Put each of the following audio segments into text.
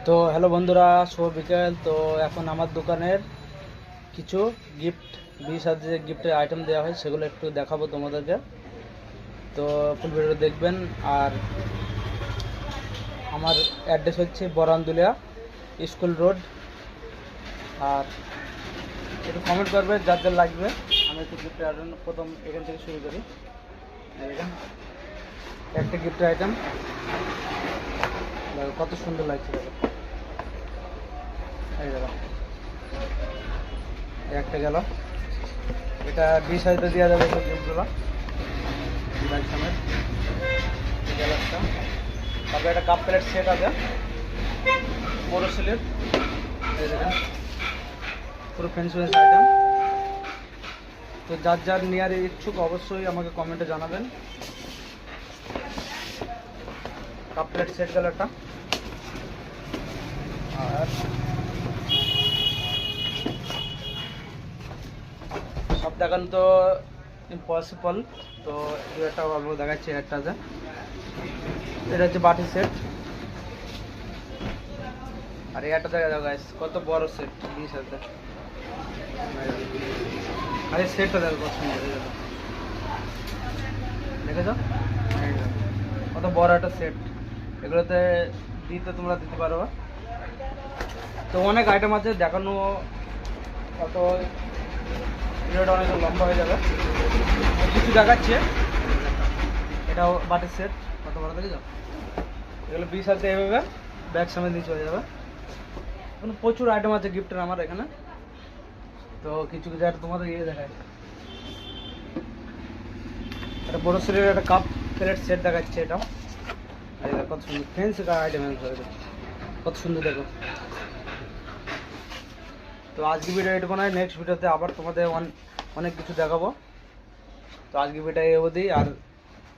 তো হ্যালো বন্ধুরা, শুভ বিকেল। তো এখন আমার দোকানের কিছু গিফট, বিয়ের সাথে যে গিফটের আইটেম দেওয়া হয় সেগুলো একটু দেখাবো তোমাদেরকে। তো ফুল ভিডিও দেখবেন। আর আমার অ্যাড্রেস হচ্ছে বরান্দুলিয়া স্কুল রোড। আর একটু কমেন্ট করবে যার যার লাগবে। আমি একটু গিফটের আইটেম প্রথম এখান থেকে শুরু করি। এখানে একটা গিফটের আইটেম দেখো, কত সুন্দর লাগছে। দেখো, এই দেখো, একটা গেল। এটা 20,000 দেওয়া যাবে সব গিফটগুলো ব্যাগ সমেত। গেল একটা। তারপরে একটা কাপ প্লেট সেট আছে বড় সিলের, এই দেখেন, পুরো ফ্রেন্স আইটেম। তো যার যার নেওয়ার ইচ্ছুক অবশ্যই আমাকে কমেন্টে জানাবেন। কাপ প্লেট সেট গেল একটা। আর সব দেখান তো ইম্পসিবল, তো দু একটা অল্প দেখাচ্ছি। একটা আছে, এটা হচ্ছে বাটি সেট। আর এটা দেখা যাও গাইস, কত বড় সেট, 20,000। আর এই সেটটা দেখো কত সুন্দর, দেখেছো কত বড় একটা সেট। এগুলোতে তোমরা দিতে পারো। তো অনেক আইটেম আছে দেখানো, কত ভিডিওটা অনেক লম্বা হয়ে যাবে। কিছু দেখাচ্ছে। এটাও বাটির সেট, কত বড় দেখেছো। এগুলো 20,000 এভাবে ব্যাগ সামনে দিয়ে চলে যাবে। এখন প্রচুর আইটেম আছে গিফটের আমার এখানে। তো কিছু কিছু একটা তোমাদের দেখায়। একটা বড় সেটের একটা কাপ প্লেট সেট দেখাচ্ছে। এটা কত সুন্দর ফ্যান্সি আইটেম, কত সুন্দর দেখো। তো আজকে ভিডিও এটুকু নয়, নেক্সট ভিডিওতে আবার তোমাদের অনেক কিছু দেখাবো। তো আজকে ভিডিও এই অবধি। আর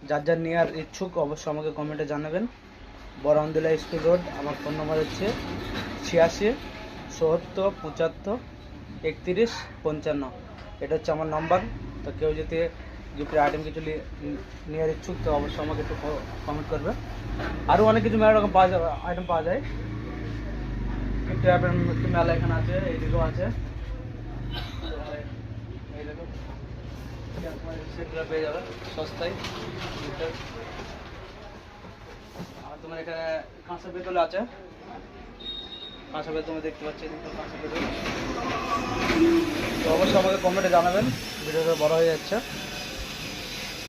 যার যার নেওয়ার ইচ্ছুক অবশ্যই আমাকে কমেন্টে জানাবেন। বরান্দুলা স্কুল রোড। আমার ফোন নম্বর হচ্ছে 86 70 75 31 55। এটা হচ্ছে আমার নাম্বার। তো কেউ যদি গিফটের আইটেম কিছু নেওয়ার ইচ্ছুক তো অবশ্যই আমাকে একটু কমেন্ট করবে। আরও অনেক কিছু মেলা রকম পাওয়া যাবে, আইটেম পাওয়া যায়। গিফটের আইটেম একটু মেলা এখানে আছে, এইদিকেও আছে। এই দেখো, সেগুলো পেয়ে যাবে সস্তায়। আর তোমার এখানে কাঁচা পেতল আছে। কাঁচা পেতল তুমি দেখতে পাচ্ছি, কাঁচা পেতল। তো অবশ্যই আমাকে কমেন্টে জানাবেন, ভিডিওটা বড় হয়ে যাচ্ছে।